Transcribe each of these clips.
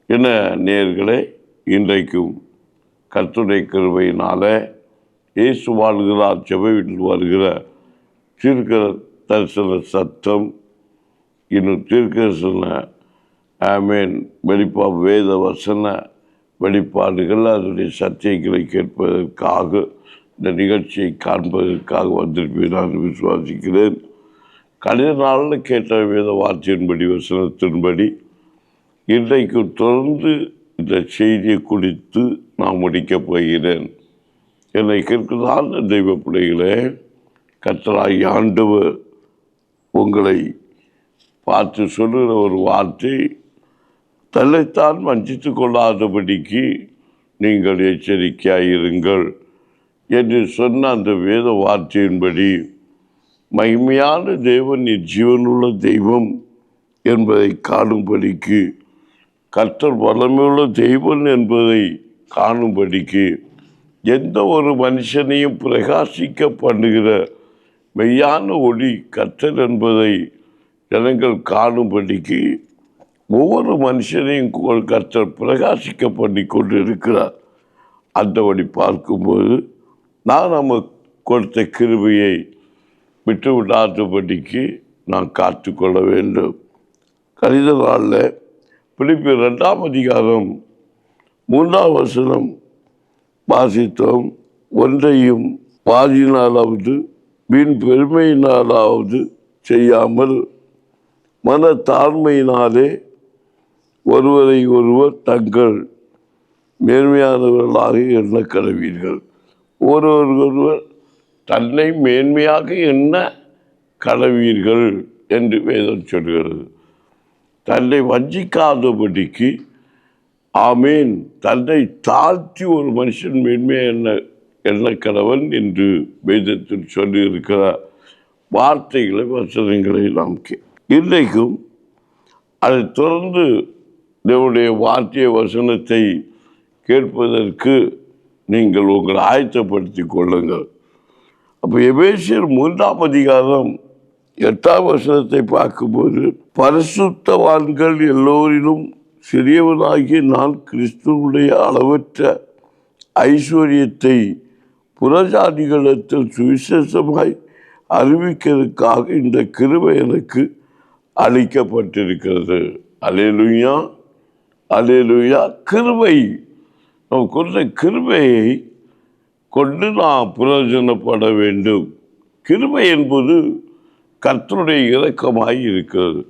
என்ன நேயர்களே, இன்றைக்கும் கர்த்தருடைய கிருபையினால இயேசு வாழ்கிறார் ஜெப வீட்டில் வருகிற தீர்க்க தரிசன சத்தம், இன்னும் தீர்க்க தரிசன வேத வசன வெளிப்பாடுகள், அதனுடைய சத்தியங்களை கேட்பதற்காக இந்த நிகழ்ச்சியை காண்பதற்காக வந்திருப்பேன் நான் விசுவாசிக்கிறேன். கடைசி நாளில் கேட்ட வேத வார்த்தையின்படி வசனத்தின்படி இன்றைக்கு தொடர்ந்து இந்த செய்தியை குறித்து நான் முடிக்கப் போகிறேன். என்னை கேட்கிறதான தெய்வ பிள்ளைகளே, கர்த்தராகிய ஆண்டவர் உங்களை பார்த்து சொல்லுகிற ஒரு வார்த்தை, தன்னைத்தான் வஞ்சித்து கொள்ளாதபடிக்கு நீங்கள் எச்சரிக்கையாயிருங்கள் என்று சொன்ன அந்த வேத வார்த்தையின்படி மகிமையான தேவன் ஜீவனுள்ள தெய்வம் என்பதை காணும்படிக்கு, கர்த்தர் வல்லமையுள்ள தெய்வம் என்பதை காணும்படிக்கு, எந்த ஒரு மனுஷனையும் பிரகாசிக்க பண்ணுகிற மெய்யான ஒளி கர்த்தர் என்பதை ஜனங்கள் காணும்படிக்கு ஒவ்வொரு மனுஷனையும் கர்த்தர் பிரகாசிக்க பண்ணி கொண்டு இருக்கிறார். அந்த வழி பார்க்கும்போது நான் நம்ம கொடுத்த கிருபையை விட்டு விடாதபடிக்கு நான் காத்துக்கொள்ள வேண்டும். கணித நாளில் பிலிப்பியர் 2ஆம் அதிகாரம் 3ஆம் வசனம் வாசித்தோம். ஒன்றையும் பாதியினாலாவது வீண் பெருமையினாலாவது செய்யாமல் மன தாழ்மையினாலே ஒருவரை ஒருவர் தங்கள் மேன்மையானவர்களாக எண்ண கடவீர்கள். ஒருவர் தன்னை மேன்மையாக எண்ண கடவீர்கள் என்று வேதம் சொல்கிறது. தன்னை வஞ்சிக்காதபடிக்கு, ஆமீன், தன்னை தாழ்த்தி ஒரு மனுஷன் மேன்மையாக எண்ண கடவன் என்று வேதத்தில் சொல்லியிருக்கிற வார்த்தைகளை வசனங்களை நாம் இன்றைக்கும் அதை தொடர்ந்து நம்முடைய வார்த்தை வசனத்தை கேட்பதற்கு நீங்கள் உங்களை ஆயத்தப்படுத்தி கொள்ளுங்கள். அப்போ எபேசியர் 3ஆம் அதிகாரம் 8ஆம் வசனத்தை பார்க்கும்போது, பரிசுத்தவான்கள் எல்லோரிலும் சிறியவனாகிய நான் கிறிஸ்துவுடைய அளவற்ற ஐஸ்வர்யத்தை புறஜாதிகளிடத்தில் சுவிசேஷமாய் அறிவிக்கிறதுக்காக இந்த கிருபை எனக்கு அளிக்கப்பட்டிருக்கிறது. அல்லேலூயா, அல்லேலூயா. கிருபை, நாம் கொண்ட கிருபையை கொண்டு நாம் பிரயோஜனப்பட வேண்டும். கிருபை என்பது கர்த்தருடைய இரக்கமாய் இருக்கிறது.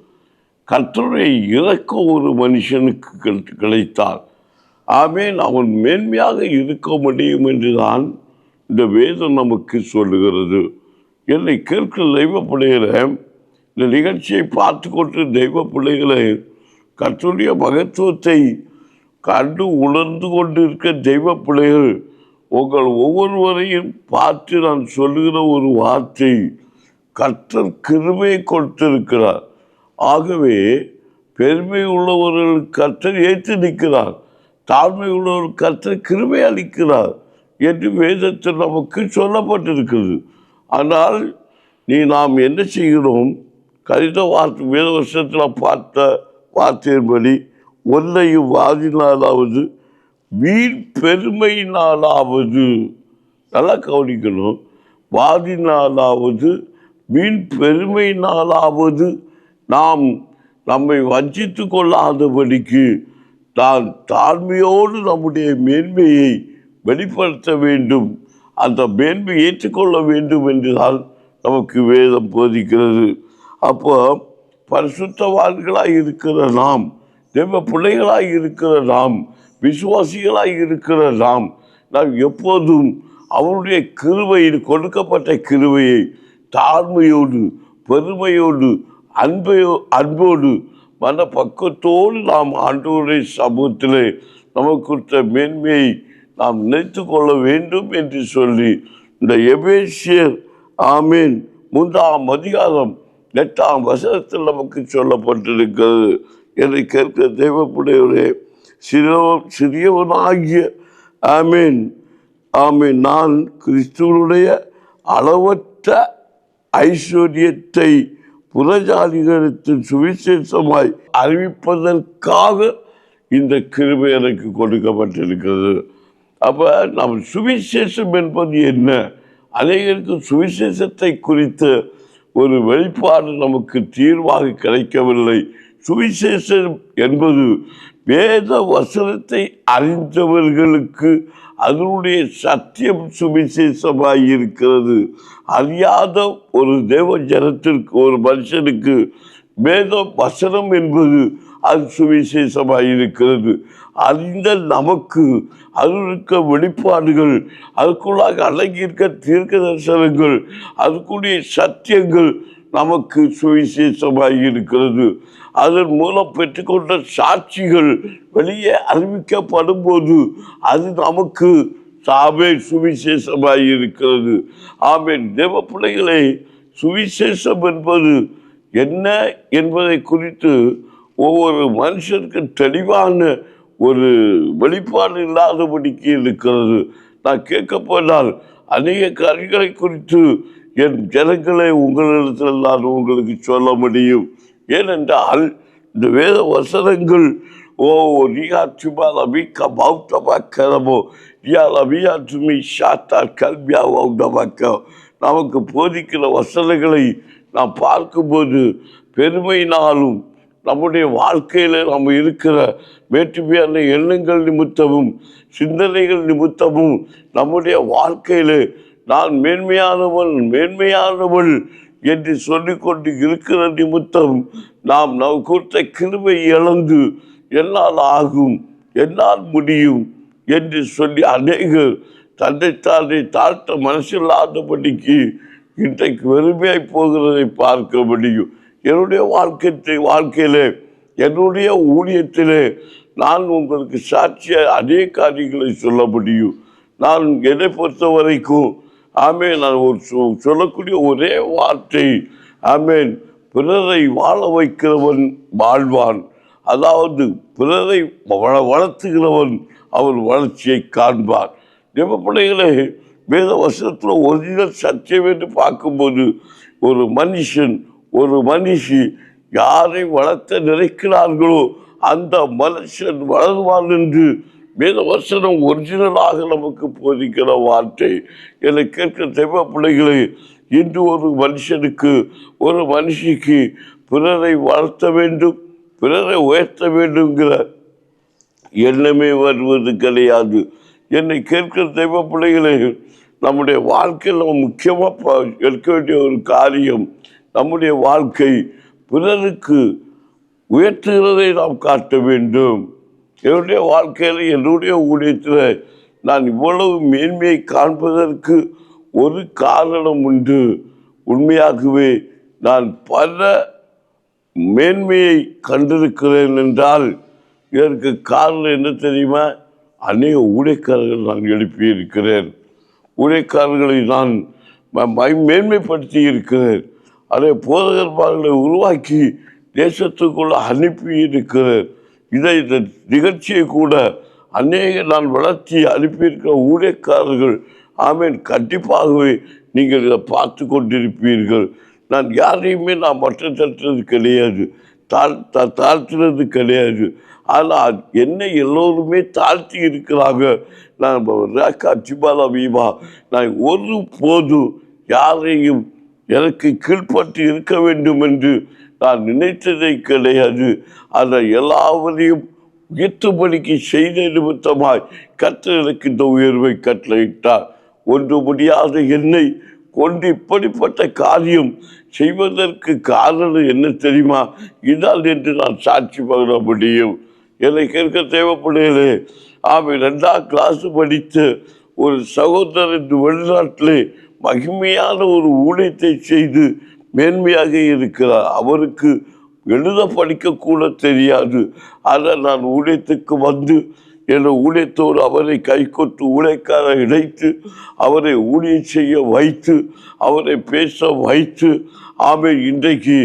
கர்த்தருடைய இரக்கம் ஒரு மனுஷனுக்கு கிடைத்தால் ஆமேன், அவன் மேன்மையாக இருக்க முடியும் என்றுதான் இந்த வேதம் நமக்கு சொல்லுகிறது. என்னை கேட்கிற தெய்வ பிள்ளைகளை, இந்த நிகழ்ச்சியை பார்த்து கொண்டு தெய்வ பிள்ளைகளை, கர்த்தருடைய மகத்துவத்தை கண்டு உணர்ந்து கொண்டு இருக்க தெய்வ பிள்ளைகள், உங்கள் ஒவ்வொருவரையும் பார்த்து நான் சொல்லுகிற ஒரு வார்த்தை, கர்த்தர் கிருபையை கொடுத்திருக்கிறார். ஆகவே பெருமை உள்ளவர்கள் கர்த்தர் ஏற்று நிற்கிறார், தாழ்மை உள்ளவர்கள் கர்த்தர் கிருபை அளிக்கிறார் என்று வேதத்தில் நமக்கு சொல்லப்பட்டிருக்கிறது. ஆனால் நாம் என்ன செய்கிறோம்? கணித வார்த்தை வேத வருஷத்தில் பார்த்த வார்த்தையின்படி, ஒன்றையும் வாதினாலாவது வீண் பெருமையினாலாவது, நல்லா கவனிக்கணும், வாதினாலாவது வீண் பெருமையினாலாவது நாம் நம்மை வஞ்சித்து கொள்ளாதபடிக்கு தான் தாழ்மையோடு நம்முடைய மேன்மையை வெளிப்படுத்த வேண்டும், அந்த மேன்மை ஏற்றுக்கொள்ள வேண்டும் என்றுதான் நமக்கு வேதம் போதிக்கிறது. அப்போ பரிசுத்தவான்களாக இருக்கிற நாம், தெய்வ பிள்ளைகளாக இருக்கிற நாம், விசுவாசிகளாக இருக்கிற நாம் எப்போதும் அவருடைய கிருபையில் கொடுக்கப்பட்ட கிருபையை தாழ்மையோடு, பெருமையோடு, அன்போடு, மன பக்குவத்தோடு நாம் ஆண்டவருடைய சமூகத்திலே நமக்கு கொடுத்த மேன்மையை நாம் நினைத்து கொள்ள வேண்டும் என்று சொல்லி இந்த எபேசியர் ஆமீன் 3ஆம் அதிகாரம் 8ஆம் வசனத்தில் நமக்கு சொல்லப்பட்டிருக்கிறது. என்னை கேட்கிற தெய்வ பிள்ளைகளே, சிறியவனாகிய ஆமீன் ஆமீன் நான் கிறிஸ்துவனுடைய அளவற்ற ஐஸ்வர்யத்தை புறஜாதிகளுக்கு சுவிசேஷமாய் அறிவிப்பதற்காக இந்த கிருபை எனக்கு கொடுக்கப்பட்டிருக்கிறது. அப்போ நம் சுவிசேஷம் என்பது என்ன? அநேகருக்கு சுவிசேஷத்தை குறித்த ஒரு வெளிப்பாடு நமக்கு தீர்வாக கிடைக்கவில்லை. சுவிசேஷம் என்பது வேத வசனத்தை அறிந்தவர்களுக்கு அதனுடைய சத்தியம் சுவிசேஷமாக இருக்கிறது. அறியாத ஒரு தேவ ஜனத்திற்கு, ஒரு மனுஷனுக்கு வேத வசனம் என்பது அது சுவிசேஷமாக இருக்கிறது. அறிந்த நமக்கு அதில் இருக்க வெளிப்பாடுகள், அதுக்குள்ளாக அடங்கியிருக்க தீர்க்க தரிசனங்கள், அதுக்குரிய சத்தியங்கள் நமக்கு சுவிசேஷமாக இருக்கிறது. அதன் மூலம் பெற்றுக்கொண்ட சாட்சிகள் வெளியே அறிவிக்கப்படும் போது அது நமக்கு சாவே சுவிசேஷமாக இருக்கிறது. ஆமென். தேவ பிள்ளைகளை, சுவிசேஷம் என்பது என்ன என்பதை குறித்து ஒவ்வொரு மனுஷனுக்கு தெளிவான ஒரு வெளிப்பாடு இல்லாதபடிக்கு இருக்கிறது. நான் கேட்க போனால் அநேக காரியங்களை குறித்து என் ஜனங்களை உங்களிடத்தில் நான் உங்களுக்கு சொல்ல முடியும். ஏனென்றால் இந்த வேத வசனங்கள் நமக்கு போதிக்கிற வசனங்களை நாம் பார்க்கும்போது பெருமையினாலும் நம்முடைய வாழ்க்கையில் நம்ம இருக்கிற வேற்றுமையான எண்ணங்கள் நிமித்தமும் சிந்தனைகள் நிமித்தமும் நம்முடைய வாழ்க்கையில் நான் மேன்மையானவள் என்று சொல்லிக்கொண்டு இருக்கிற நிமித்தம் நாம் குறித்த கிருபை இழந்து என்னால் ஆகும், என்னால் முடியும் என்று சொல்லி அநேகர் தன்னைத்தானே தாழ்த்த மனசில்லாதபடிக்கு இன்றைக்கு வெறுமையாய் போகிறதை பார்க்க முடியும். என்னுடைய வாழ்க்கையிலே, என்னுடைய ஊழியத்திலே நான் உங்களுக்கு சாட்சியாக அநேக காரியங்களை சொல்ல முடியும். நான் என்னை பொறுத்த வரைக்கும் ஆமேன், நான் ஒரு சொல்லக்கூடிய ஒரே வார்த்தை, ஆமேன், பிறரை வாழ வைக்கிறவன் வாழ்வான். அதாவது பிறரை வளர்த்துகிறவன் அவன் வளர்ச்சியை காண்பான். தேவ பிள்ளைகளே, வேத வசனத்தில் ஒரிஜினல் சத்தியம் என்று பார்க்கும்போது ஒரு மனுஷன், ஒரு மனுஷி யாரை வளர்த்த நினைக்கிறார்களோ அந்த மனுஷன் வளருவான் என்று வேத வசனம் ஒரிஜினலாக நமக்கு போதிக்கிற வார்த்தை. என்னை கேட்கிற தெய்வ பிள்ளைகளை, இன்று ஒரு மனுஷனுக்கு, ஒரு மனுஷிக்கு பிறரை வளர்த்த வேண்டும், பிறரை உயர்த்த வேண்டுங்கிற எண்ணமே வருவது கிடையாது. என்னை கேட்கிற தெய்வ பிள்ளைகளை, நம்முடைய வாழ்க்கையில் நம்ம முக்கியமாக எடுக்க வேண்டிய ஒரு காரியம், நம்முடைய வாழ்க்கை பிறருக்கு உயர்த்துகிறதை நாம் காட்ட வேண்டும். என்னுடைய வாழ்க்கையில், என்னுடைய ஊழியத்தில் நான் இவ்வளவு மேன்மையை காண்பதற்கு ஒரு காரணம் உண்டு. உண்மையாகவே நான் பல மேன்மையை கண்டிருக்கிறேன் என்றால் இதற்கு காரணம் என்ன தெரியுமா? அநேக ஊழியக்காரர்கள் நான் எழுப்பியிருக்கிறேன், ஊழியக்காரர்களை நான் மேன்மைப்படுத்தி இருக்கிறேன், அதே போதகர்மார்களை உருவாக்கி தேசத்துக்குள்ள அனுப்பி இருக்கிறேன். இந்த நிகழ்ச்சியை கூட அநேக நான் வளர்ச்சி அனுப்பியிருக்கிற ஊழியக்காரர்கள், ஆமேன், கண்டிப்பாகவே நீங்கள் இதை பார்த்து கொண்டிருப்பீர்கள். நான் யாரையுமே நான் மட்டம் தட்டுறது கிடையாது, தாழ்த்துறது கிடையாது. ஆனால் என்னை எல்லோருமே தாழ்த்தி இருக்கிறாங்க. நான் ஒரு போதும் யாரையும் எனக்கு கீழ்பட்டு இருக்க வேண்டும் என்று நான் நினைத்ததை கிடையாது. அதை எல்லாவரையும் உயர்த்தும்படிக்கு செய்த நிமித்தமாய் கர்த்தர் எனக்கு இந்த உயர்வை கட்டளையிட்டார். ஒன்று முடியாத என்னை கொண்டு இப்படிப்பட்ட காரியம் செய்வதற்கு காரணம் என்ன தெரியுமா? இதால் என்று நான் சாட்சி பகிர முடியும். என்னை கேட்க தேவைப்படுகிறே, ஆமை 2ஆம் கிளாஸ் படித்த ஒரு சகோதரர் வெளிநாட்டிலே மகிமையான ஒரு ஊழியத்தை செய்து மேன்மையாக இருக்கிறார். அவருக்கு எழுத படிக்கக்கூட தெரியாது. ஆனால் நான் ஊழியத்துக்கு வந்து என்ற ஊழியத்தோடு அவரை கைகொட்டு ஊழியக்கார இணைத்து அவரை ஊழியம் செய்ய வைத்து அவரை பேச வைத்து ஆமை இன்றைக்கு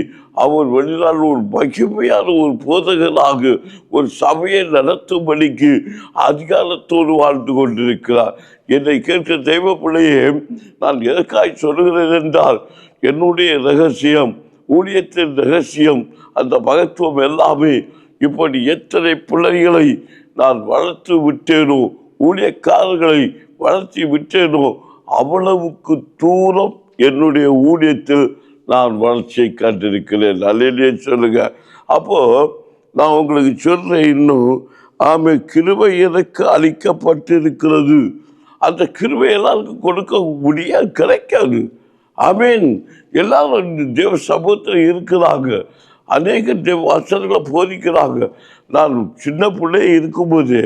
அவர் வெளிநாடு ஒரு மகிமையான ஒரு போதகராக ஒரு சபையை நடத்தும்படிக்கு அதிகாரத்தோடு வாழ்ந்து கொண்டிருக்கிறார். என்னை கேட்க தெய்வ பிள்ளையே, நான் எதற்காய் சொல்கிறேன் என்றால், என்னுடைய ரகசியம், ஊழியத்தின் ரகசியம், அந்த மகத்துவம் எல்லாமே இப்படி எத்தனை பிள்ளைகளை நான் வளர்த்து விட்டேனோ, ஊழியக்காரர்களை வளர்த்தி விட்டேனோ, அவ்வளவுக்கு தூரம் என்னுடைய ஊழியத்தில் நான் வளர்ச்சியை கண்டிருக்கிறேன். அல்லேலூயா சொல்லுங்க. அப்போ நான் உங்களுக்கு சொல்றேன், இன்னும் ஆமே, கிருபை எனக்கு அளிக்கப்பட்டிருக்கிறது. அந்த கிருபை எல்லாருக்கும் கொடுக்க முடியாது, கிடைக்காது. ஆமேன். எல்லாரும் தேவ சமூகத்தில் இருக்கிறாங்க, அநேக தேவ வசனங்களை போதிக்கிறாங்க. நான் சின்ன பிள்ளைய இருக்கும்போது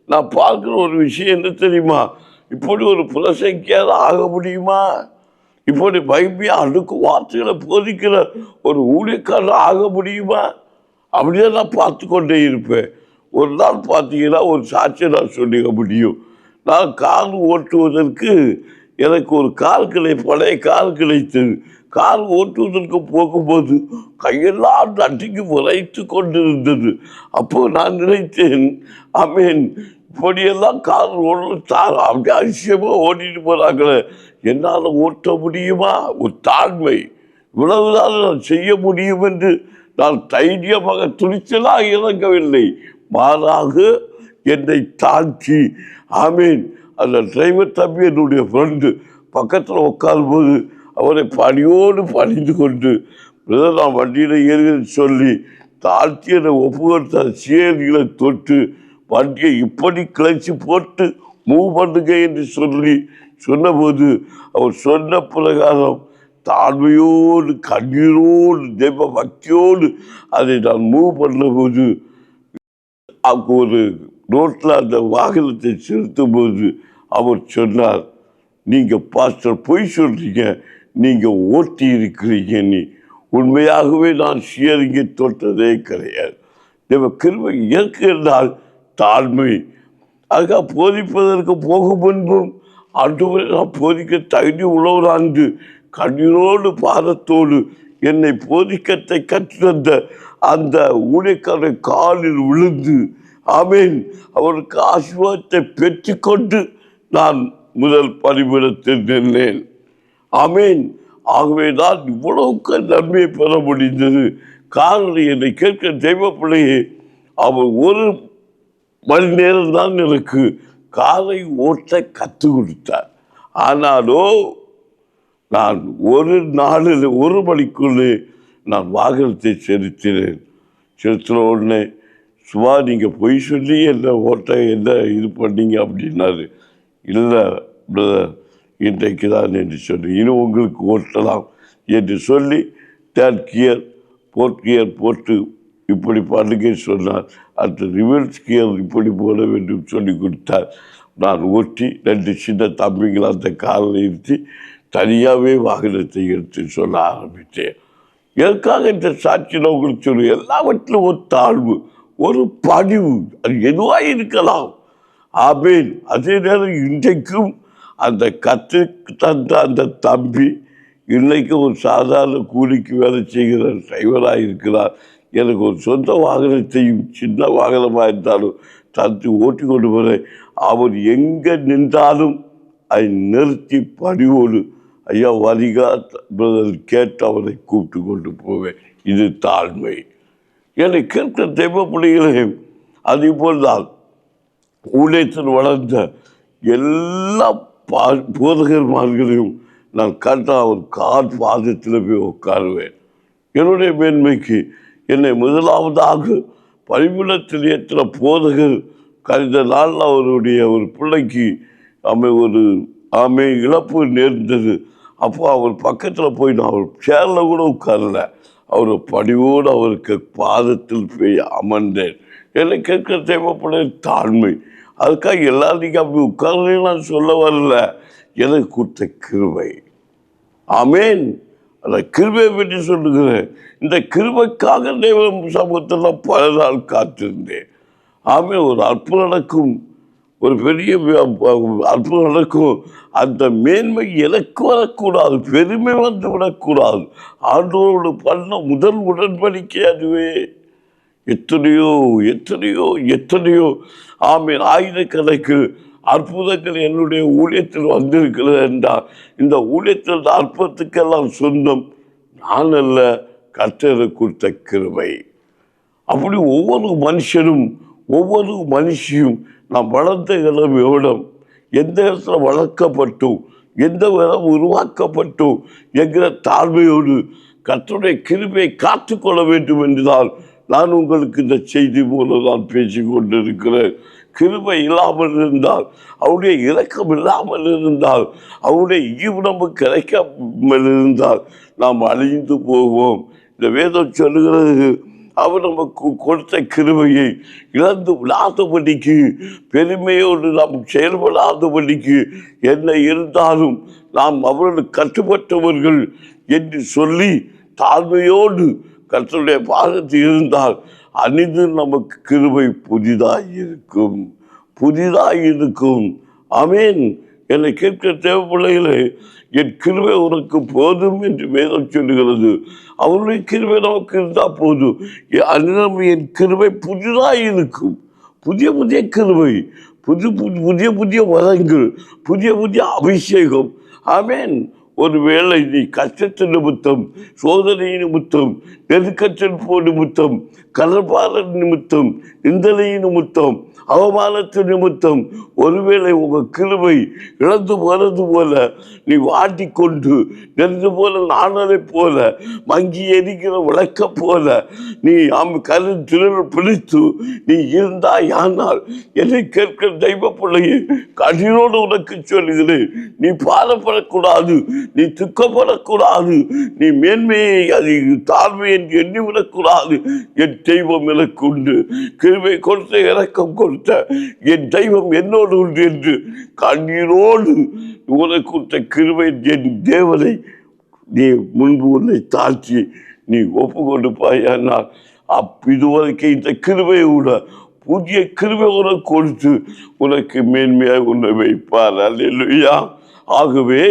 நான் பார்க்குற ஒரு விஷயம் என்ன தெரியுமா? இப்படி ஒரு பிரசங்கியால் ஆக முடியுமா? இப்படி பைபிளை அடுக்கு வார்த்தைகளை போதிக்கிற ஒரு ஊழியக்காரர் ஆக முடியுமா? அப்படியே நான் பார்த்து கொண்டே இருப்பேன். ஒரு நாள் பார்த்தீங்கன்னா ஒரு சாட்சியை நான் சொல்லிக்க முடியும். நான் கார் ஓட்டுவதற்கு எனக்கு ஒரு பழைய கார் கிடைத்தது. கார் ஓட்டுவதற்கு போகும்போது கையெல்லாம் நடுங்கி உரைத்து கொண்டிருந்தது. அப்போ நான் நினைத்தேன், ஆமேன், இப்படியெல்லாம் கார் அப்படியே அதிசயமாக ஓட்டிட்டு போகிறாங்களே, என்னால் ஓட்ட முடியுமா? ஒரு தாழ்மை, இவ்வளவுதான் நான் செய்ய முடியும் என்று நான் தைரியமாக துணிச்சலாக இறங்கவில்லை. மாறாக என்னை தாழ்த்தி, ஆமீன், அந்த டிரைவர் தம்பி என்னுடைய ஃப்ரெண்டு பக்கத்தில் உட்காரும்போது அவரை பணியோடு பணிந்து கொண்டு, நான் வண்டியில் ஏறுகிறேன்னு சொல்லி தாழ்த்தி என்னை ஒப்புக்கொடுத்த சேரிகளை தொட்டு வண்டியை இப்படி கிளச்சி போட்டு மூவ் பண்ணுங்க என்று சொன்னபோது அவர் சொன்ன பிரகாரம் தாழ்மையோடு கண்ணீரோடு தெய்வ பக்தியோடு அதை நான் மூவ் பண்ணபோது, ஒரு ரோட்டில் அந்த வாகனத்தை செலுத்தும் போது அவர் சொன்னார், நீங்கள் பாஸ்டர் பொய் சொல்றீங்க, நீங்கள் ஓட்டி இருக்கிறீங்க. நீ உண்மையாகவே நான் ஷியரிங்கை தொட்டதே கிடையாது. தேவ கிருபை இயற்கையால் தாழ்மை. அதுக்காக போதிப்பதற்கு போகும் முன்பும் ஆண்டவரை நான் போதிக்க தகுதி உழவுறாண்டு கண்ணீரோடு பாதத்தோடு என்னை போதிக்கத்தை கற்றுத்தந்த அந்த ஊழியக்காரரை காலில் விழுந்து, ஆமேன், அவருக்கு ஆசீர்வாதத்தை பெற்றுக்கொண்டு நான் முதல் பணிபுரத்தில் நின்றேன். ஆமேன். ஆகவே நான் இவ்வளவுக்கு நன்மையை பெற முடிந்தது. காரணம், என்னை கேட்க தெய்வ பிள்ளையே, அவர் ஒரு மணி நேரம் தான் எனக்கு காரை ஓட்ட கற்றுக் கொடுத்தார். ஆனாலோ நான் ஒரு நாளில் 1 மணிக்குள்ளே நான் வாகனத்தை செலுத்தின உடனே, சும்மா நீங்கள் பொய் சொல்லி என்ன ஓட்ட என்ன இது பண்ணீங்க அப்படின்னாரு. இல்லை பிரதர், இன்றைக்கு தான் என்று சொல்லி இன்னும் உங்களுக்கு ஓட்டலாம் என்று சொல்லி 3rd கியர் 4th கியர் போட்டு இப்படி பண்ணுங்க சொன்னார். அந்த ரிவர்ஸ் கியர் இப்படி போட வேண்டும் சொல்லி கொடுத்தார். நான் ஓட்டி 2 சின்ன தம்பிங்களை அந்த காரில் இருத்தி தனியாகவே வாகனத்தை எடுத்து சொல்ல ஆரம்பித்தேன். எதற்காக இந்த சாட்சியில் உங்களுக்கு சொல்லு, எல்லாவற்றிலும் ஒரு தாழ்வு, ஒரு பணிவு, அது எதுவாக இருக்கலாம். ஆமேன். அதே நேரம் இன்றைக்கும் அந்த கற்றுக்கு தந்த அந்த தம்பி இன்னைக்கு ஒரு சாதாரண கூலிக்கு வேலை செய்கிற டிரைவராக இருக்கிறார். எனக்கு ஒரு சொந்த வாகனத்தையும் சின்ன வாகனமாக இருந்தாலும் தந்து ஓட்டி கொண்டு போகிறேன். அவர் எங்கே நின்றாலும் அதை நிறுத்தி பணிவோடு, ஐயா வரிகா பிரதர் கேட்டு அவரை கூப்பிட்டு கொண்டு போவேன். இது தாழ்மை. என்னை கேட்க தெய்வ பிள்ளைகளையும் அதே போல்தான் ஊழியத்தில் வளர்ந்த எல்லா போதகர்மார்களையும் நான் கண்ட அவர் கால் பாதத்தில் போய் உட்காருவேன். என்னுடைய மேன்மைக்கு என்னை முதலாவதாக பரிபுலத்தில் ஏற்ற போதகர் கழிந்த நாளில் அவருடைய ஒரு பிள்ளைக்கு இழப்பு நேர்ந்தது. அப்போ அவர் பக்கத்தில் போய் நான் அவர் சேரில் கூட உட்காரல, அவர் பணிவோடு அவருக்கு பாதத்தில் போய் அமர்ந்தேன். என்னை கேட்க தேவைப்பட தாழ்மை. அதுக்காக எல்லாரும் நீங்கள் அப்படி உட்கார்றேன்னு நான் சொல்ல வரல, எனக்கு கொடுத்த கிருபை. ஆமேன். அந்த கிருபையை பற்றி சொல்லுகிறேன். இந்த கிருபைக்காக தேவ சமூகத்தில் பல நாள் காத்திருந்தேன். ஆமேன். ஒரு அற்புதம் நடக்கும், ஒரு பெரிய அற்புதம் நடக்கும். அந்த மேன்மை எனக்கு வரக்கூடாது, பெருமை வந்து விடக்கூடாது. ஆண்டவரோடு பண்ண முதல் உடன்படிக்கை அதுவே. எத்தனையோ எத்தனையோ எத்தனையோ ஆமீன் ஆயிரக்கணக்கில் அற்புதங்கள் என்னுடைய ஊழியத்தில் வந்திருக்கிறது என்றால், இந்த ஊழியத்தில் அற்புதத்துக்கெல்லாம் சொந்தம் நான் அல்ல, கர்த்தர் கொடுத்த கிருபை. அப்படி ஒவ்வொரு மனுஷனும் ஒவ்வொரு மனுஷியும் நாம் வளர்ந்த இடம் எந்த இடத்துல வளர்க்கப்பட்டோம், எந்த இடம் உருவாக்கப்பட்டோம் என்கிற தாழ்மையோடு கர்த்தருடைய கிருபையை காத்துக்கொள்ள வேண்டும் என்றுதான் நான் உங்களுக்கு இந்த செய்தி மூலம் நான் பேசிக் கொண்டிருக்கிறேன். கிருபை இல்லாமல் இருந்தால், அவருடைய இரக்கம் இல்லாமல் இருந்தால், அவருடைய ஈவு நமக்கு கிடைக்காமல் இருந்தால் நாம் அழிந்து போவோம். இந்த வேதம் சொல்லுகிறது, அவர் நமக்கு கொடுத்த கிருபையை இழந்து விடாதபடிக்கு, பெருமையோடு நாம் செயல்படாதபடிக்கு, என்ன இருந்தாலும் நாம் அவர்களுக்கு கட்டுப்பட்டவர்கள் என்று சொல்லி தாழ்மையோடு கர்த்தருடைய பாதத்தில் இருந்தால் அணிந்து நமக்கு கிருபை புதிதாயிருக்கும், புதிதாயிருக்கும். ஆமேன். என்னை கேட்க தேவ பிள்ளைகளே, என் கிருபை உனக்கு போதும் என்று வேதம் சொல்லுகிறது. அவருடைய கிருபை நமக்கு இருந்தால் போதும். என் கிருபை புதிதாயிருக்கும். புதிய புதிய கிருபை, புதிய புதிய வரங்கள், புதிய புதிய அபிஷேகம். ஆமேன். ஒருவேளை நீ கஷ்டத்தின் நிமித்தம், சோதனை நிமித்தம், நெருக்கத்தின் போர் நிமித்தம், கடற்பாறை நிமித்தம், நிந்தனை நிமித்தம், அவமானத்தின் நிமித்தம் ஒருவேளை உங்கள் கிருபை இழந்து போனது போல, நீ வாட்டிக்கொண்டு நெருந்து போல, நாணலை போல, மங்கி எரிக்கிற விளக்க போல நீ திரு பிடித்து நீ இருந்தாய். ஆனால் என்னை கேட்கிற தெய்வ பிள்ளையை கடினோடு உனக்கு சொல்லுகிறேன், நீ பாரப்படக்கூடாது, நீ துக்கப்படக்கூடாது, நீ மேன்மையை அது தாழ்மை என்று எண்ணிவிடக்கூடாது. என் தெய்வம் எனக்கு உண்டு, கிருபை கொடுத்த இரக்கம் கொடுத்த என் தெய்வம் என்னோடு உண்டு என்று கண்ணீரோடு உனக்கு கொடுத்த கிருபை என் தேவனை நீ முன்பு உன்னை தாழ்த்தி நீ ஒப்பு கொடுப்பாயானால் இதுவரைக்கும் இந்த கிருபையை விட புதிய கிருபை உனக்கு கொடுத்து உனக்கு மேன்மையாக உன்னை வைப்பார். அல்லேலூயா. ஆகவே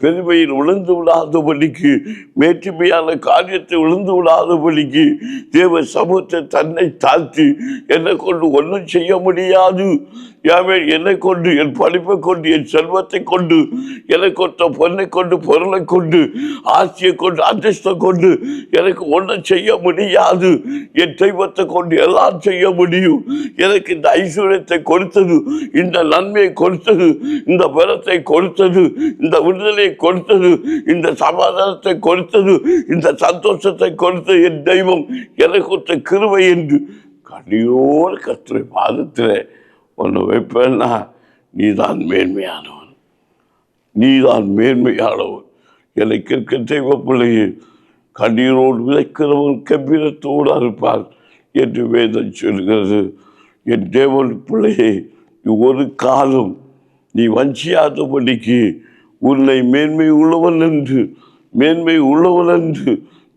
பெருமையில் விழுந்து விடாதபடிக்கு, மேற்றுமையான காரியத்தை விழுந்து விடாதபடிக்கு தேவ சமூகத்தை தன்னை தாழ்த்தி, என்னை கொண்டு ஒன்றும் செய்ய முடியாது, என்னை கொண்டு, என் படிப்பை கொண்டு, என் செல்வத்தை கொண்டு, என்னை கொண்ட பொண்ணை கொண்டு, பொருளை கொண்டு, ஆட்சியை கொண்டு, அந்தஸ்தை கொண்டு எனக்கு ஒன்றும் செய்ய முடியாது. என் தெய்வத்தை கொண்டு எல்லாம் செய்ய முடியும். எனக்கு இந்த ஐஸ்வர்யத்தை கொடுத்தது, இந்த நன்மையை கொடுத்தது, இந்த பலத்தை கொடுத்தது, இந்த விடுதலை கொடுத்தது, இந்த சமாதானத்தை கொடுத்தது, இந்த சந்தோஷத்தை கொடுத்தது என் தெய்வம் எனக்கு கிருபை என்று கண்ணீரோடு கர்த்தருடைய பாதத்தில் ஒன்று வைப்பேன்னா, நீதான் மேன்மையானவன், நீதான் மேன்மையானவன். என்னை கேட்க தெய்வ பிள்ளையே, கண்ணீரோடு விதைக்கிறவன் கம்பீரத்தோடு இருப்பார் என்று வேதம் சொல்கிறது. என் தேவன் பிள்ளையே, ஒரு காலம் நீ வஞ்சியாதபடிக்கு உன்னை மேன்மை உள்ளவன் என்று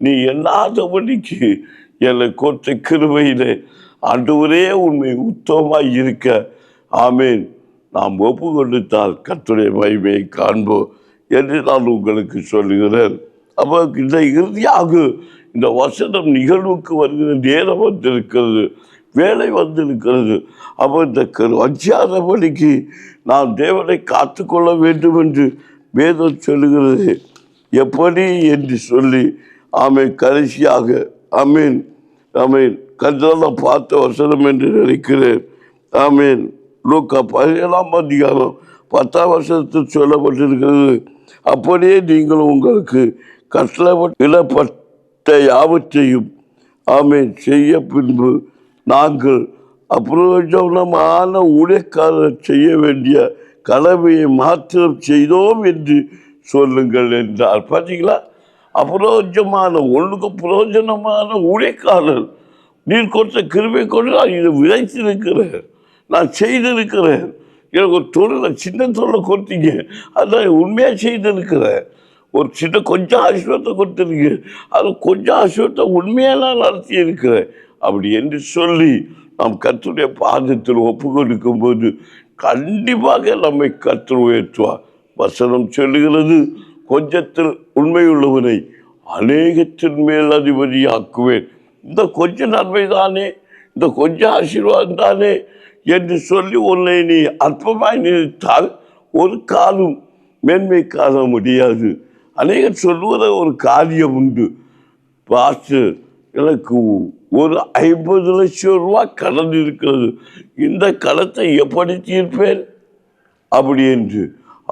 நீ எண்ணாதபடிக்கு என்னை கொடுத்த கிருபையிலே ஆண்டவரே உண்மை உத்தமமாய் இருக்க, ஆமேன், நாம் ஒப்பு கொடுத்தால் கர்த்தருடைய மகிமையை காண்போம் என்று நான் உங்களுக்கு சொல்லுகிறேன். அப்போ இந்த இறுதியாக இந்த வசனம் நிகழ்வுக்கு வருகிற நேரம் வந்திருக்கிறது, வேலை வந்திருக்கிறது. அப்போ இந்த வஞ்சாதபடிக்கு நாம் தேவனை காத்துக்கொள்ள வேண்டும் என்று வேதம் சொல்லுகிறது. எப்படி என்று சொல்லி ஆமேன் கடைசியாக ஆமேன் ஆமேன் கர்த்தரை பார்த்த வசனம் என்று நினைக்கிறேன். ஆமேன். லூக்கா 17ஆம் அதிகாரம் 10ஆம் வசனத்தில் சொல்லப்பட்டிருக்கிறது. அப்படியே நீங்கள் உங்களுக்கு கட்டளையிடப்பட்ட யாவற்றையும் ஆமேன் செய்ய பின்பு நாங்கள் அப்பிரயோஜனமான ஊழியக்காரர் செய்ய வேண்டிய கடமையை மாற்றம் செய்தோம் என்று சொல்லுங்கள் என்றார். பார்த்தீங்களா? அப்பிரயோஜனமான, ஒன்றுக்கு பிரயோஜனமான ஊழியக்காரர். நீர் கொடுத்த கிருபை கொண்டு நான் இதை விதைத்திருக்கிறேன், நான் செய்திருக்கிறேன். எனக்கு ஒரு தொழிலை, சின்ன தொழிலை கொடுத்தீங்க, அதான் உண்மையாக செய்திருக்கிறேன். ஒரு சின்ன கொஞ்சம் ஆசிரியத்தை கொடுத்துருக்கு, அது கொஞ்சம் ஆசிரியத்தை உண்மையாக நான் நடத்தி இருக்கிறேன். அப்படி என்று சொல்லி நாம் கர்த்தருடைய பாதத்தில் ஒப்பு கொடுக்கும்போது கண்டிப்பாக நம்மை கர்த்தர் உயர்த்துவார். வசனம் சொல்லுகிறது, கொஞ்சத்தில் உண்மையுள்ளவனை அநேகத்தின் மேல் அதிபதியாக்குவேன். இந்த கொஞ்சம் நன்மை தானே, இந்த கொஞ்சம் ஆசீர்வாதம் தானே என்று சொல்லி உன்னை நீ அற்பமாய் நினைத்தால் ஒரு காலம் மேன்மை காண முடியாது. அநேகர் சொல்லுவத ஒரு காரியம் உண்டு, பாஸ்டர் எனக்கு ஒரு 50 லட்சம் ரூபா கடன் இருக்கிறது, இந்த கடத்தை எப்படி தீர்ப்பேன் அப்படி என்று.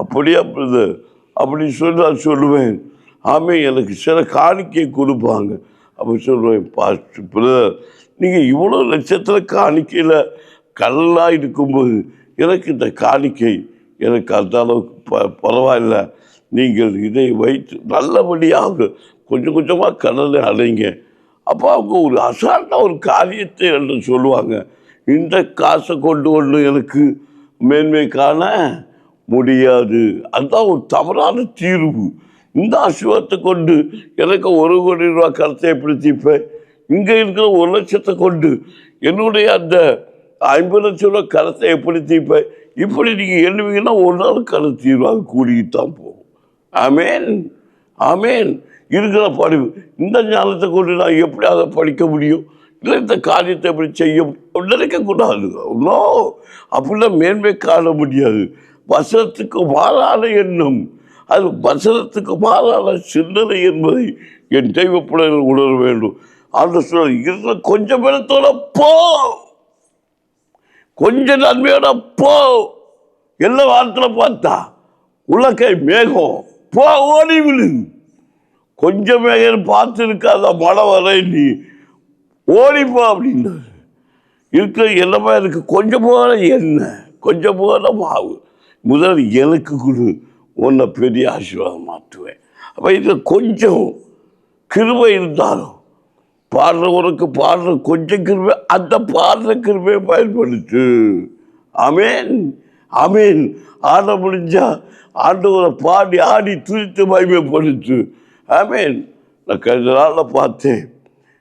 அப்படியே பிரதர் அப்படி சொல்லி நான் சொல்லுவேன், ஆமே எனக்கு சில காணிக்கை கொடுப்பாங்க. அப்படி சொல்லுவேன், பாஸ்டர் பிரதர் நீங்கள் இவ்வளோ லட்சத்தில் காணிக்கையில் கடலாக இருக்கும்போது எனக்கு இந்த காணிக்கை எனக்கு அந்த அளவுக்கு பரவாயில்ல, நீங்கள் இதை வைத்து நல்லபடியாக கொஞ்சம் கொஞ்சமாக கடலை அடைங்க. அப்போ அவங்க ஒரு அசால்ட்டாக ஒரு காரியத்தை என்று சொல்லுவாங்க, இந்த காசை கொண்டு எனக்கு மேன்மை காண முடியாது. அதுதான் ஒரு தவறான தீர்வு. இந்த ஆசீர்வாதத்தை கொண்டு எனக்கு 1 கோடி ரூபா கருத்தை எப்படி தீர்ப்பேன்? இங்கே இருக்கிற 1 லட்சத்தை கொண்டு என்னுடைய அந்த 50 லட்சம் ரூபா கருத்தை எப்படி தீர்ப்பேன்? இப்படி நீங்கள் எண்ணுவீங்கன்னா ஒரு நாள் கருத்து தீர்வாக கூடித்தான் போகும். ஆமேன், ஆமேன். இருக்கிற படிப்பு இந்த ஞானத்தை கொண்டு நான் எப்படி அதை படிக்க முடியும், இல்லை இந்த காரியத்தை எப்படி செய்ய நினைக்கக்கூடாது. நோ, அப்படிலாம் மேன்மை காண முடியாது. வசனத்துக்கு மாறான எண்ணம், அது வசனத்துக்கு மாறான சிந்தனை என்பதை என் தெய்வ பிள்ளைகள் உணர வேண்டும். அந்த சொல்ல இருக்கிற கொஞ்சம் பேரத்தோட போ, கொஞ்சம் நன்மையோட போ. எல்லா வாரத்தில் பார்த்தா உலகை மேகம் போ, ஓடி விழு. கொஞ்சம் மேகம் பார்த்து இருக்காத மழை வர நீ ஓடிப்போ அப்படின்னாரு. இருக்கிற எல்லாமே இருக்கு, கொஞ்சம் போல எண்ணெய், கொஞ்சம் போல மாவு, முதல் எனக்கு கொடு, உன்னை பெரிய ஆசீர்வாதம் மாற்றுவேன். அப்போ இதில் கொஞ்சம் கிருபை இருந்தாலும் பாடுறவருக்கு பாடுற கொஞ்சம் கிருபை, அந்த பாடுற கிருபையை பயன்படுத்து. ஆமேன், ஆமேன். ஆட முடிஞ்சா ஆண்டவரை பாடி ஆடி துதித்து மகிமைப்படுத்து. ஆமேன். நான் கொஞ்ச நாளில் பார்த்தேன்,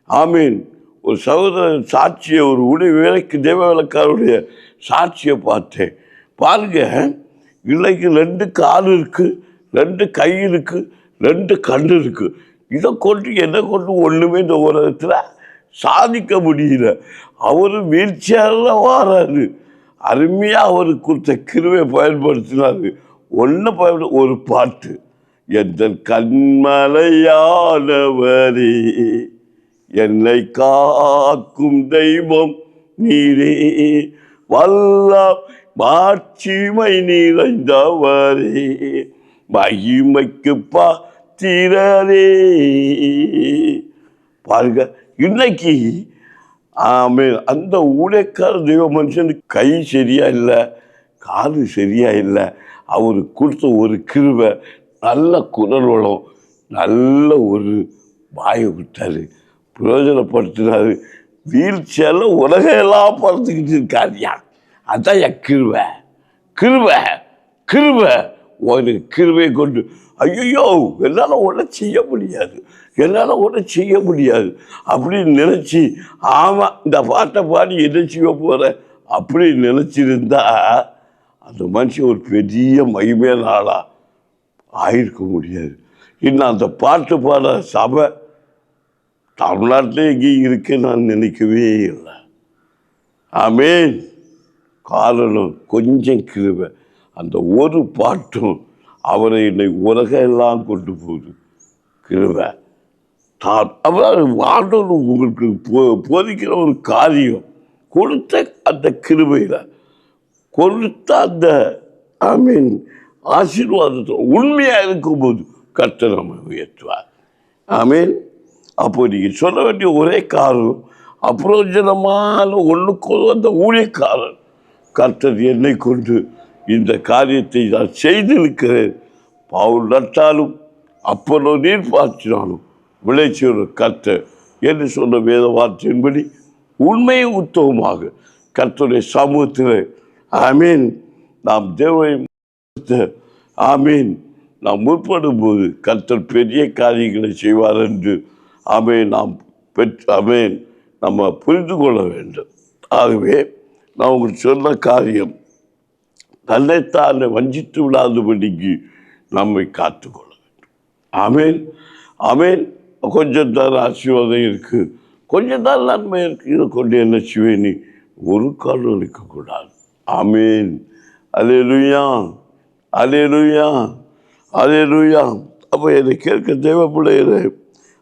ஆமீன், ஒரு சகோதரன் சாட்சியை, ஒரு விலைக்கு தெய்வ விளக்காருடைய சாட்சியை பார்த்தேன். பாருங்க, இன்னைக்கு 2 கால் இருக்குது, 2 கை இருக்குது, 2 கண் இருக்குது. இதை கொண்டு என்ன கொண்டு ஒன்றுமே இந்த உலகத்தில் சாதிக்க முடியல. அவர் வீழ்ச்சியால் வாராரு, அருமையாக அவருக்கு கொடுத்த கிருவை பயன்படுத்தினார். ஒரு பாட்டு, எந்த கண்மலையானவரே என்னை காக்கும் தெய்வம் நீரே, வல்ல மாட்சிமை நிறைந்தவரே, மகிமைக்கு பாத்திரரே. பாருங்க, இன்னைக்கு ஆமே அந்த ஊழியக்கார தெய்வ மனுஷனுக்கு கை சரியா இல்லை, காது சரியா இல்லை, அவர் கொடுத்த ஒரு கிருபை, நல்ல குரல் வளம், நல்ல ஒரு வாயை விட்டார், பிரயோஜனப்படுத்தினார். வீழ்ச்சியால் உலகையெல்லாம் படுத்துக்கிட்டு இருக்காருயா. அதான் என் கிருபை, கிருபை, கிருபை. ஒரு கிருபையை கொண்டு ஐயோ என்னால் ஒன்றும் செய்ய முடியாது, என்னால் ஒன்றும் செய்ய முடியாது அப்படின்னு நினச்சி, ஆமாம் இந்த பாட்டை பாடி என்ன செய்ய போகிறேன் அப்படின்னு நினச்சிருந்தா அந்த மனுஷன் ஒரு பெரிய மகிமையான ஆளாக ஆயிருக்க முடியாது. இன்னும் அந்த பாட்டு பாட சபை தமிழ்நாட்டிலே எங்கேயும் இருக்குன்னு நான் நினைக்கவே இல்லை. ஆமேன். காரணம் கொஞ்சம் கிருபை. அந்த ஒரு பாட்டும் அவரை என்னை உலகெல்லாம் கொண்டு போகுது. கிருபை தான் ஆண்டவர் உங்களுக்கு போதிக்கிற ஒரு காரியம் கொடுத்த அந்த கிருபையில் கொடுத்த அந்த ஆமீன் ஆசீர்வாதத்தை உண்மையாக இருக்கும்போது கர்த்தர் நம்மை உயர்த்துவார். ஆமீன். அப்போ நீங்கள் சொல்ல வேண்டிய ஒரே காரணம், அப்புரோஜனமான ஒன்றுக்கு அந்த ஊழியக்காரன், கர்த்தர் என்னை கொண்டு இந்த காரியத்தை நான் செய்திருக்கிறேன். பவுல் நட்டாலும் அப்போலோ நீர் பாய்ச்சினாலும் விளைச்சல் கர்த்தர் என்று சொன்ன வேத வார்த்தையின்படி உண்மையை உத்தவமாக கர்த்தருடைய சமூகத்தில் ஆமீன் நாம் தேவனை ஆமீன் நாம் முற்படும் போது கர்த்தர் பெரிய காரியங்களை செய்வார் என்று ஆமீன் நாம் ஆமீன் நம்ம புரிந்து கொள்ள வேண்டும். ஆகவே நான் உங்களுக்கு சொன்ன காரியம், தன்னைத்தானே வஞ்சித்து விடாதபடிக்கு நம்மை காத்துக்கொள்ள வேண்டும். ஆமீன், ஆமீன். கொஞ்சம் தான் ஆசீர்வாதம் இருக்குது, கொஞ்சம் தான் நன்மை இருக்குது, இதை கொண்டு என்ன செய்வேன், ஒரு காலம் இருக்கக்கூடாது. ஆமீன். அல்லேலூயா, அல்லேலூயா, அல்லேலூயா. அப்போ என்னை கேட்க தேவ பிள்ளைகளே,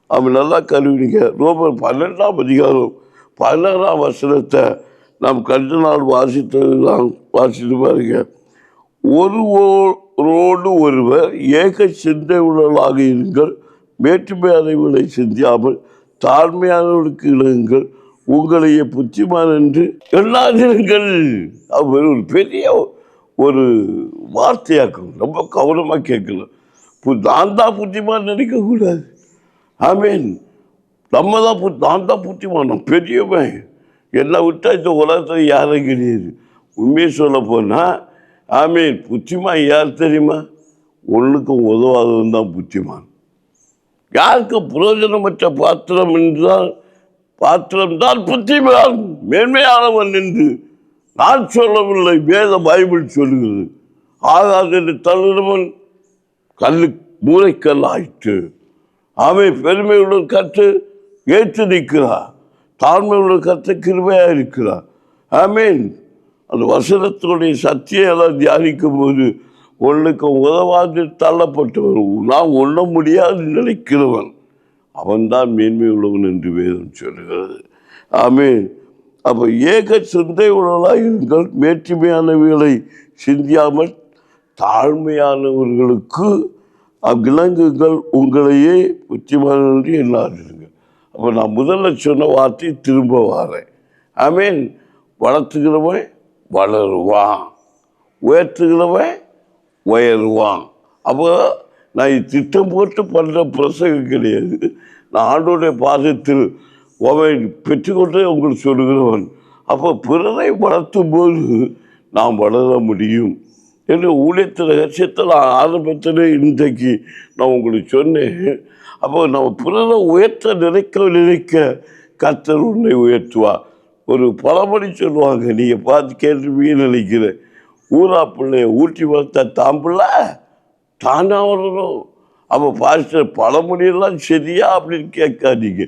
அவன் நல்லா கருவினிங்க. ரோமர் 12ஆம் அதிகாரம் 16ஆம் வசனத்தை நாம் கண்ட நாள் வாசித்து பாருங்க. ஒருவரோடு ஒருவர் ஏக சிந்தை உள்ளவர்களாக இருங்கள், வேற்றுமையானவர்களை சிந்தியாமல் தாழ்மையானவர்களுக்கு இணங்குங்கள், உங்களையே புத்திமான் என்று எண்ணாதிருங்கள். அவர் ஒரு பெரிய ஒரு வார்த்தையாக்கும். ரொம்ப கவனமாக கேட்கலாம். நான் தான் புத்திமான் நினைக்கக்கூடாது. ஆமீன். நான் தான் புத்திமான், பெரியவன், என்னை விட்டால் இந்த உலகத்தில் யாரும் கிடையாது. உண்மையை சொல்ல போனால் ஆமீன். புத்திமான் யார் தெரியுமா? ஒன்றுக்கும் உதவாதவன் தான் புத்திமான். யாருக்கு புரோஜனமற்ற பாத்திரம்தான் புத்திமான், மேன்மையானவன் என்று நான் சொல்லவில்லை, வேத பைபிள் சொல்லுகிறது. ஆகாது என்று தள்ளுவன் மூளைக்கல் ஆயிற்று. அவன் பெருமையுள்ள கற்று ஏற்று நிற்கிறார், தாழ்மையுள்ள கற்று கிருபையாக இருக்கிறார். ஆமீன். அந்த வசனத்தினுடைய சத்தியெல்லாம் தியானிக்கும் போது ஒன்றுக்கு உதவாது தள்ளப்பட்டவன், நான் ஒண்ண முடியாது நினைக்கிறவன், அவன்தான் மேன்மை உள்ளவன் என்று வேதம் சொல்லுகிறது. ஆமீன். அப்போ ஏக சிந்தை உள்ளவர்களாக இருங்கள், மேற்றுமையானவர்களை சிந்தியாமல் தாழ்மையானவர்களுக்கு விலங்குகள், உங்களையே புத்திமான் என்று எண்ணாதீர்கள். அப்போ நான் முதல்ல சொன்ன வார்த்தை திரும்ப வாரேன். ஆமீன். வளர்த்துக்கிறவன் வளருவான், உயர்த்துகிறவன் உயருவான். அப்போ நான் திட்டம் போட்டு பண்ணுற பிரசங்கம் கிடையாது. நான் ஆண்டோடைய பாதத்தில் பெற்றுக்கொண்டே உங்களுக்கு சொல்லுகிறவன். அப்போ பிறரை வளர்த்தும் போது நாம் வளர முடியும் என்று ஊழியத்தில் ரகசியத்தில் ஆரம்பத்தில் இன்றைக்கு நான் உங்களுக்கு சொன்னேன். அப்போ நம்ம பிறரை உயர்த்த நினைக்க கர்த்தர் உன்னை உயர்த்துவார். ஒரு பழமொழி சொல்லுவாங்க, நீங்கள் பார்த்து கேட்டுருப்பீங்கன்னு நினைக்கிறேன். ஊரா பிள்ளைய ஊட்டி வளர்த்த தாம்பிள்ளை தானா வரணும். அப்போ பாஸ்டர் பழமொழியெல்லாம் சரியா அப்படின்னு கேட்காதீங்க.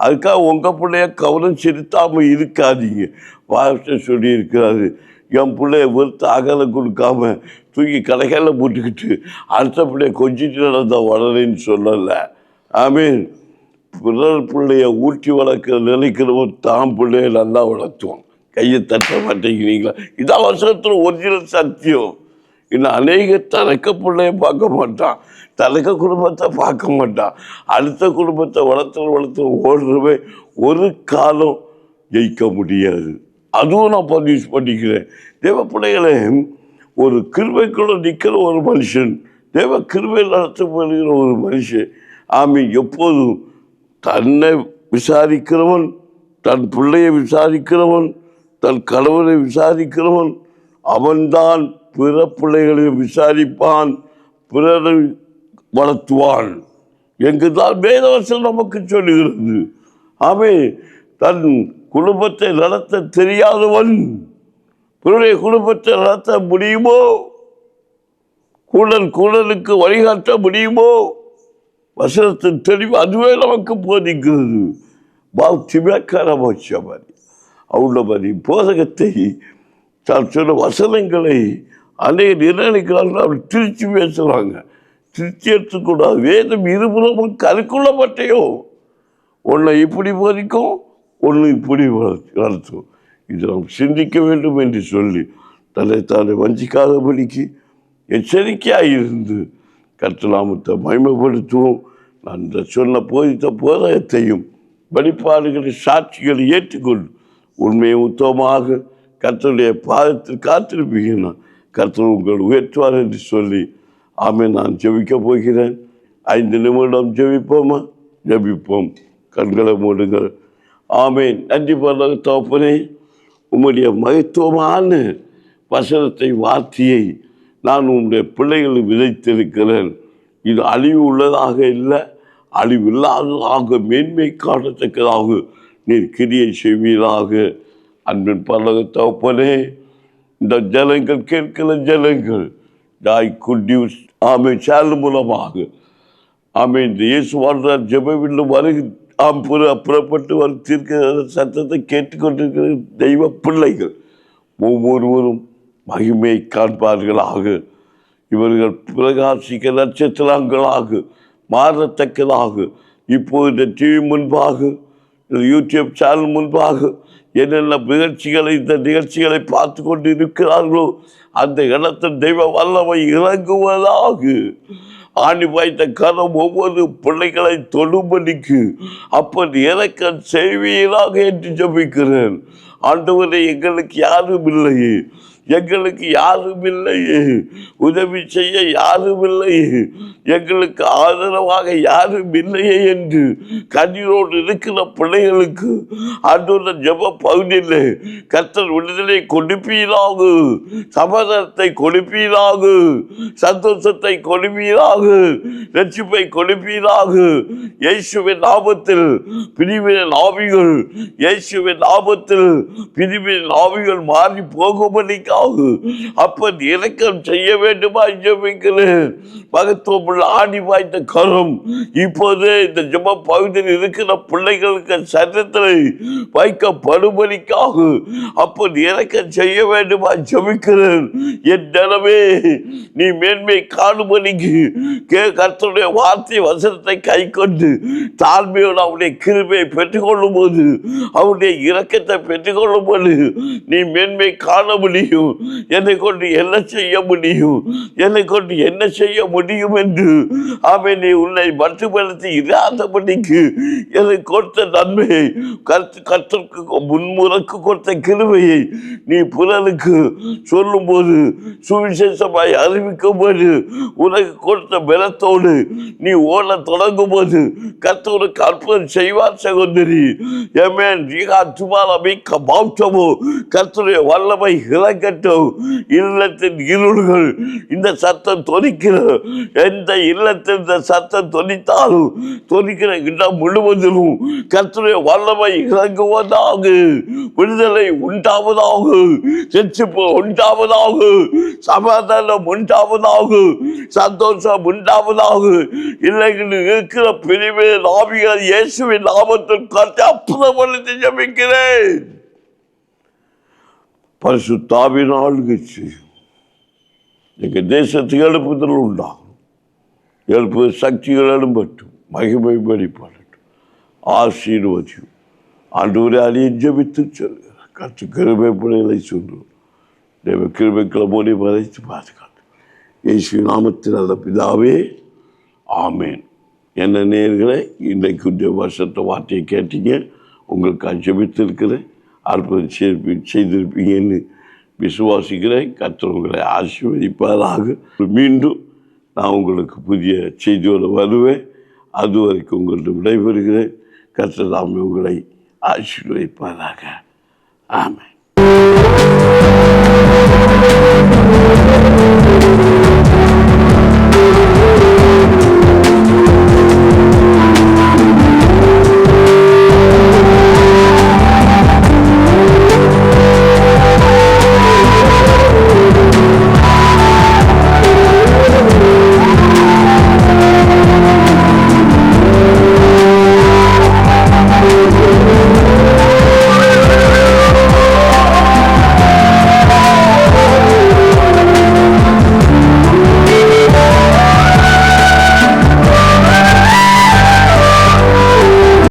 அதுக்காக உங்கள் பிள்ளைய கவனம் செலுத்தாமல் இருக்காதீங்க. பாஸ்டர் சொல்லியிருக்கிறாரு, என் பிள்ளைய வெறுத்து அகலை கொடுக்காம தூக்கி கடைகளில் போட்டுக்கிட்டு அடுத்த பிள்ளைய கொஞ்சிட்டு நடந்த வளரேன்னு சொல்லலை. ஆமீன். பிறர் பிள்ளைய ஊட்டி வளர்க்க நினைக்கிறவன் தான் பிள்ளைய நல்லா வளர்த்துவான். கையை தட்ட மாட்டேங்கிறீங்களா? இதான் வருஷத்தில் ஒரிஜினல் சத்தியம். இன்னும் அநேக தனக்க பிள்ளைய பார்க்க மாட்டான், தனக்க குடும்பத்தை பார்க்க மாட்டான், அடுத்த குடும்பத்தை வளர்த்து ஓடுறவே ஒரு காலம் ஜெயிக்க முடியாது. அதுவும் நான் பதிவு பண்ணிக்கிறேன். தேவ பிள்ளைகளே, ஒரு கிருபைக்குள்ள நிற்கிற ஒரு மனுஷன், தேவ கிருபை நடத்தப்படுகிற ஒரு மனுஷன், ஆமீன், எப்போதும் தன்னை விசாரிக்கிறவன், தன் பிள்ளையை விசாரிக்கிறவன், தன் கணவனை விசாரிக்கிறவன், அவன்தான் பிற பிள்ளைகளையும் விசாரிப்பான், பிறரை வளர்த்துவான். எங்குதான் வேதவசனம் நமக்கு சொல்லுகிறது. ஆமீன். தன் குடும்பத்தை நடத்த தெரியாதவன் பிறருடைய குடும்பத்தை நடத்த முடியுமோ? கூடலுக்கு வழிகாட்ட முடியுமோ? வசனத்தின் தெளிவு அதுவே நமக்கு போதிக்கிறது. அவ்வளவு போதகத்தை தான் சொன்ன வசனங்களை அநேக நிர்ணயிக்கிறார்கள். அவர் திருச்சி பேசுகிறாங்க. திருச்சி எடுத்துக்கூடாது. வேதம் இருபுறமும் கருக்குள்ளப்பட்டையோ, ஒன்றை இப்படி போதிக்கும், ஒன்று இப்படி நடத்தும். இது நாம் சிந்திக்க வேண்டும் என்று சொல்லி தானே வஞ்சிக்காதபடிக்கு எச்சரிக்கையாக இருந்து கர்த்தநாமத்தை மகிமைப்படுத்துவோம். நான் இந்த சொன்ன போதித்த போதகத்தையும் வெளிப்பாடுகளை சாட்சிகளை ஏற்றுக்கொண்டு உண்மையை உத்தமமாக கர்த்தருடைய பாதத்தில் காத்திருப்பீங்கன்னா கர்த்தர் உங்கள் உயர்த்துவார் என்று சொல்லி ஆமென். நான் ஜெபிக்க போகிறேன். 5 நிமிடம் ஜெபிப்போமா? ஜெபிப்போம். கண்களை மூடுங்கள். ஆமென். நன்றி பரலோக தகப்பனே, உம்முடைய மகத்துவமான வசனத்தை வார்த்தையை நான் உம்முடைய பிள்ளைகளை விதைத்திருக்கிறேன். இது அழிவு உள்ளதாக இல்லை, அழிவில்லாததாக மேன்மை காணத்தக்கதாக நீர் கிரியை செய்வீராக. அன்பின் பரலோக தகப்பனே, இந்த ஜனங்கள் கேட்கிற ஜனங்கள் ஆமென் சேனல் மூலமாக ஆமென் இந்த இயேசு வாழ்றார் ஜெபவில்லை வருகை புறப்பட்டு வரும் தீர்க்க சத்தத்தை கேட்டுக்கொண்டிருக்கிற தெய்வ பிள்ளைகள் ஒவ்வொருவரும் மகிமை காண்பார்களாக. இவர்கள் பிரகாசிக்க நட்சத்திரங்களாக மாறத்தக்கதாக இப்போ இந்த டிவி முன்பாக, இந்த யூடியூப் சேனல் முன்பாக என்னென்ன இந்த நிகழ்ச்சிகளை பார்த்து கொண்டு இருக்கிறார்களோ அந்த இடத்தில் தெய்வ வல்லமை இறங்குவதாக. ஆணி வாய்த்த கரம் ஒவ்வொரு பிள்ளைகளை தொடும்படிக்கு அப்படி இறக்க செய்வீராக என்று ஜபிக்கிறேன். ஆண்டவரே, எங்களுக்கு யாரும் இல்லையே, எங்களுக்கு யாரும் இல்லையே, உதவி செய்ய யாரும் இல்லையே, எங்களுக்கு ஆதரவாக யாரும் இல்லையே என்று கண்ணீரோடு இருக்கிற பிள்ளைகளுக்கு ஆண்டவருடைய ஜெப பகுதியில் கர்த்தர் விடுதலை கொடுப்பீராக, சமாதானத்தை கொடுப்பீராக, சந்தோஷத்தை கொடுப்பீராக, ரட்சிப்பை கொடுப்பீராக. இயேசுவின் நாமத்தில் பிரிவின் ஆவிகள், இயேசுவின் நாமத்தில் பிரிவின் ஆவிகள் மாறி போகும்படிக்காக அப்ப இறக்கம் செய்ய வேண்டுமா ஜெபிக்கிறேன். மகத்துவமுள்ள ஆணி வாய்ந்த கரம் இப்போது இந்த ஜெப பகுதியில் இருக்கிற பிள்ளைகளுக்கு சட்டத்தில் வைக்கப்படும்படிக்காக அப்ப இறக்கம் செய்ய வேண்டுமா ஜெபிக்கிறேன். என் நிலமே, நீ மேன்மை காணும்படிக்கு கர்த்தருடைய வார்த்தை வசனத்தை கை கொண்டு தாழ்மையோடு அவருடைய கிருபையை பெற்றுக்கொள்ளும் போது, அவருடைய இரக்கத்தை பெற்றுக்கொள்ளும் போது நீ மேன்மை காண முடியும். என்னை கொண்டு என்ன செய்ய முடியும், என்னை கொண்டு என்ன செய்ய முடியும் என்று அவன் நீ உன்னை மட்டுப்படுத்தி இராதபடிக்கு என்னை கொடுத்த நன்மையை, கர்த்தருக்கு முன்முறக்கு கொடுத்த கிருபையை நீ புலனுக்கு சொல்லும் போது, சுவிசேஷமாய் அறிவிக்கும் போது, உனக்கு கொடுத்த பலத்தோடு நீ ஓட தொடங்கும் போது கர்த்தருக்கு அற்புதம் செய்வார். சகோதரி, கர்த்தருடைய வல்லமை இறங்கட்டும். இல்லத்தின் இருள்கள் இந்த சத்தம் தொனிக்கிற, எந்த இல்லத்தில் இந்த சத்தம் தொனித்தாலும் தொனிக்கிற இடம் முழுவதிலும் கர்த்தருடைய வல்லமை இறங்குவதாக, விடுதலை உண்டாவதாக, ரட்சிப்பு உண்டாவதாக, சமாதானம் உண்டாவதாக, சந்தோஷம் உண்டாவதாக. இல்லைகளில் இருக்கிற பிரிவின் ஆவிகள் இயேசுவின் நாமத்தில் கர்த்தர் அற்புதப்படுத்தி ஜெபிக்கிறேன். பரிசுத்தாவின் ஆளுகை எங்கள் தேசத்துக்கு எழுப்புதல் உண்டாகும். எழுப்பு சக்திகள் எழும்பட்டும், மகிமை வெளிப்படட்டும், ஆசீர்வதியும். ஆண்டவரே, அழியும் ஜெபித்து சொல்கிறார். கற்று கிருபை பிள்ளைகளை சொல்லுவோம். தேவ கிருபைக்களை மூடி மறைத்து பாதுகாத்து இயேசு நாமத்தில் நல்ல பிதாவே, ஆமேன். என்ன நேயர்களே, இன்றைக்கு வருஷத்தை வார்த்தையை கேட்டீங்க, உங்களுக்கு ஜெபித்திருக்கிறேன். அற்புதம் செய்திருப்பீங்கன்னு விசுவாசிக்கிறேன். கர்த்தர் உங்களை ஆசீர்வதிப்பதாக. மீண்டும் நான் உங்களுக்கு புதிய செய்தியோடு வருவேன். அது வரைக்கும் உங்கள்கிட்ட விடைபெறுகிறேன். கர்த்தர் தாமே உங்களை ஆசீர்வதிப்பதாக. ஆமென்.